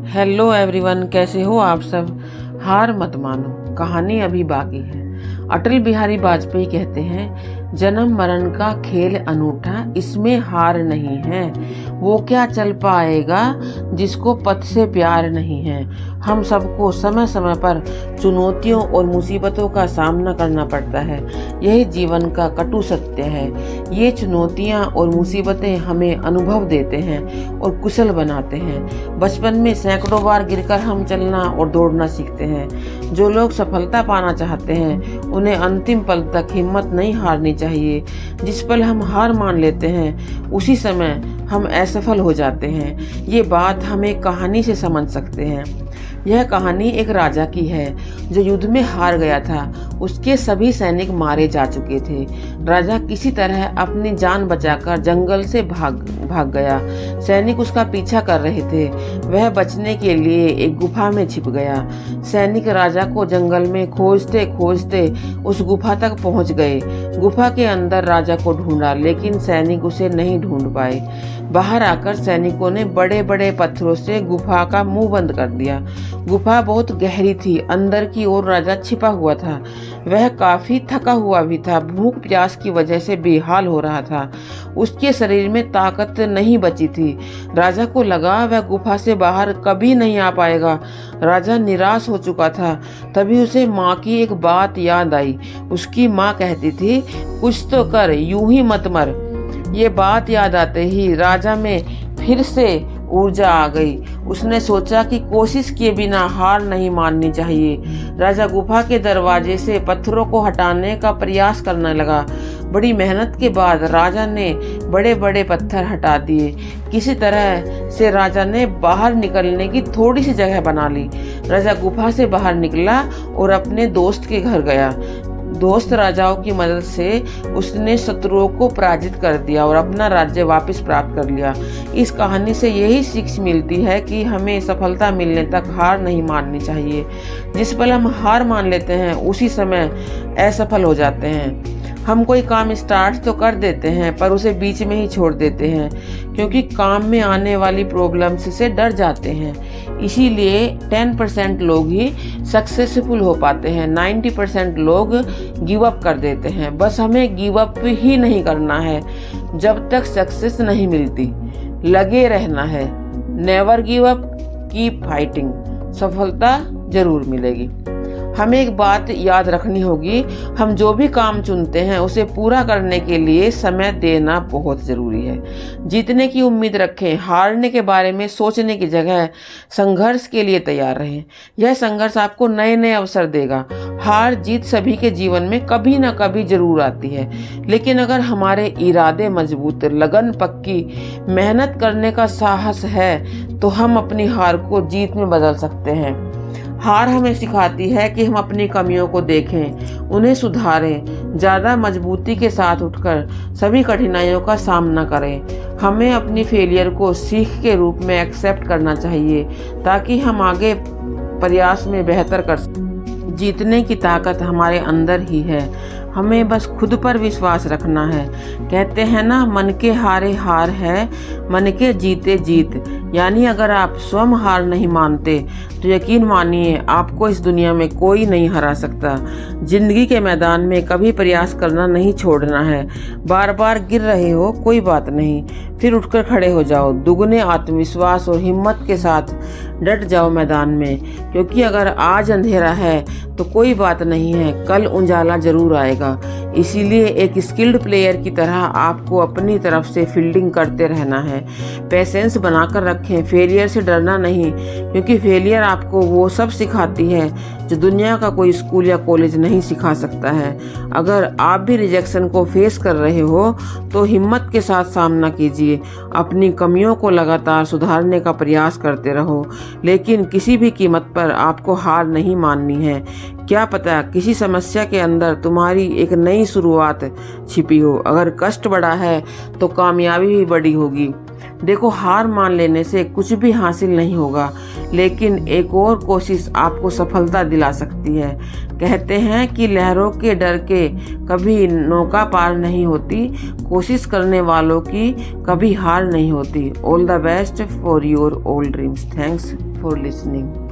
Hello everyone, कैसे हो आप सब। हार मत मानो, कहानी अभी बाकी है। अटल बिहारी वाजपेयी कहते हैं, जन्म मरण का खेल अनूठा, इसमें हार नहीं है। वो क्या चल पाएगा जिसको पथ से प्यार नहीं है। हम सबको समय समय पर चुनौतियों और मुसीबतों का सामना करना पड़ता है। यही जीवन का कटु सत्य है। ये चुनौतियाँ और मुसीबतें हमें अनुभव देते हैं और कुशल बनाते हैं। बचपन में सैकड़ों बार गिरकर हम चलना और दौड़ना सीखते हैं। जो लोग सफलता पाना चाहते हैं उन्हें अंतिम पल तक हिम्मत नहीं हारनी चाहिए। जिस पल हम हार मान लेते हैं उसी समय हम असफल हो जाते हैं। ये बात हम एक कहानी से समझ सकते हैं। यह कहानी एक राजा की है जो युद्ध में हार गया था। उसके सभी सैनिक मारे जा चुके थे। राजा किसी तरह अपनी जान बचाकर जंगल से भाग गया। सैनिक उसका पीछा कर रहे थे। वह बचने के लिए एक गुफा में छिप गया। सैनिक राजा को जंगल में खोजते खोजते उस गुफा तक पहुंच गए। गुफा के अंदर राजा को ढूंढा, लेकिन सैनिक उसे नहीं ढूंढ पाए। बाहर आकर सैनिकों ने बड़े बड़े पत्थरों से गुफा का मुंह बंद कर दिया। गुफा बहुत गहरी थी। अंदर की ओर राजा छिपा हुआ था। वह काफी थका हुआ भी था। भूख प्यास की वजह से बेहाल हो रहा था। उसके शरीर में ताकत नहीं बची थी। राजा को लगा वह गुफा से बाहर कभी नहीं आ पाएगा। राजा निराश हो चुका था। तभी उसे माँ की एक बात याद आई। उसकी माँ कहती थी, कुछ तो कर, यूं ही मत मर। ये बात याद आते ही राजा में फिर से ऊर्जा आ गई। उसने सोचा कि कोशिश किए बिना हार नहीं माननी चाहिए। राजा गुफा के दरवाजे से पत्थरों को हटाने का प्रयास करने लगा। बड़ी मेहनत के बाद राजा ने बड़े बड़े पत्थर हटा दिए। किसी तरह से राजा ने बाहर निकलने की थोड़ी सी जगह बना ली। राजा गुफा से बाहर निकला और अपने दोस्त के घर गया। दोस्त राजाओं की मदद से उसने शत्रुओं को पराजित कर दिया और अपना राज्य वापस प्राप्त कर लिया। इस कहानी से यही सीख मिलती है कि हमें सफलता मिलने तक हार नहीं माननी चाहिए। जिस पल हम हार मान लेते हैं उसी समय असफल हो जाते हैं। हम कोई काम स्टार्ट तो कर देते हैं पर उसे बीच में ही छोड़ देते हैं, क्योंकि काम में आने वाली प्रॉब्लम्स से डर जाते हैं। इसीलिए 10% लोग ही सक्सेसफुल हो पाते हैं। 90% लोग गिव अप कर देते हैं। बस हमें गिव अप ही नहीं करना है जब तक सक्सेस नहीं मिलती। लगे रहना है। Never give up, keep fighting. सफलता जरूर मिलेगी। हमें एक बात याद रखनी होगी, हम जो भी काम चुनते हैं उसे पूरा करने के लिए समय देना बहुत ज़रूरी है। जीतने की उम्मीद रखें। हारने के बारे में सोचने की जगह संघर्ष के लिए तैयार रहें। यह संघर्ष आपको नए नए अवसर देगा। हार जीत सभी के जीवन में कभी ना कभी जरूर आती है, लेकिन अगर हमारे इरादे मजबूत, लगन पक्की, मेहनत करने का साहस है तो हम अपनी हार को जीत में बदल सकते हैं। हार हमें सिखाती है कि हम अपनी कमियों को देखें, उन्हें सुधारें, ज़्यादा मजबूती के साथ उठकर सभी कठिनाइयों का सामना करें। हमें अपनी फेलियर को सीख के रूप में एक्सेप्ट करना चाहिए ताकि हम आगे प्रयास में बेहतर कर सकें। जीतने की ताकत हमारे अंदर ही है। हमें बस खुद पर विश्वास रखना है। कहते हैं ना, मन के हारे हार है, मन के जीते जीत। यानी अगर आप स्वयं हार नहीं मानते तो यकीन मानिए आपको इस दुनिया में कोई नहीं हरा सकता। जिंदगी के मैदान में कभी प्रयास करना नहीं छोड़ना है। बार बार गिर रहे हो, कोई बात नहीं, फिर उठकर खड़े हो जाओ। दुगने आत्मविश्वास और हिम्मत के साथ डट जाओ मैदान में, क्योंकि अगर आज अंधेरा है तो कोई बात नहीं है, कल उजाला जरूर आएगा। इसीलिए एक स्किल्ड प्लेयर की तरह आपको अपनी तरफ से फील्डिंग करते रहना है। पेशेंस बनाकर रखें। फेलियर से डरना नहीं, क्योंकि फेलियर आपको वो सब सिखाती है जो दुनिया का कोई स्कूल या कॉलेज नहीं सिखा सकता है। अगर आप भी रिजेक्शन को फेस कर रहे हो तो हिम्मत के साथ सामना कीजिए। अपनी कमियों को लगातार सुधारने का प्रयास करते रहो, लेकिन किसी भी कीमत पर आपको हार नहीं माननी है। क्या पता किसी समस्या के अंदर तुम्हारी एक नई शुरुआत छिपी हो। अगर कष्ट बड़ा है तो कामयाबी भी बड़ी होगी। देखो, हार मान लेने से कुछ भी हासिल नहीं होगा, लेकिन एक और कोशिश आपको सफलता दिला सकती है। कहते हैं कि लहरों के डर के कभी नौका पार नहीं होती, कोशिश करने वालों की कभी हार नहीं होती। All the best for your all dreams. Thanks for listening.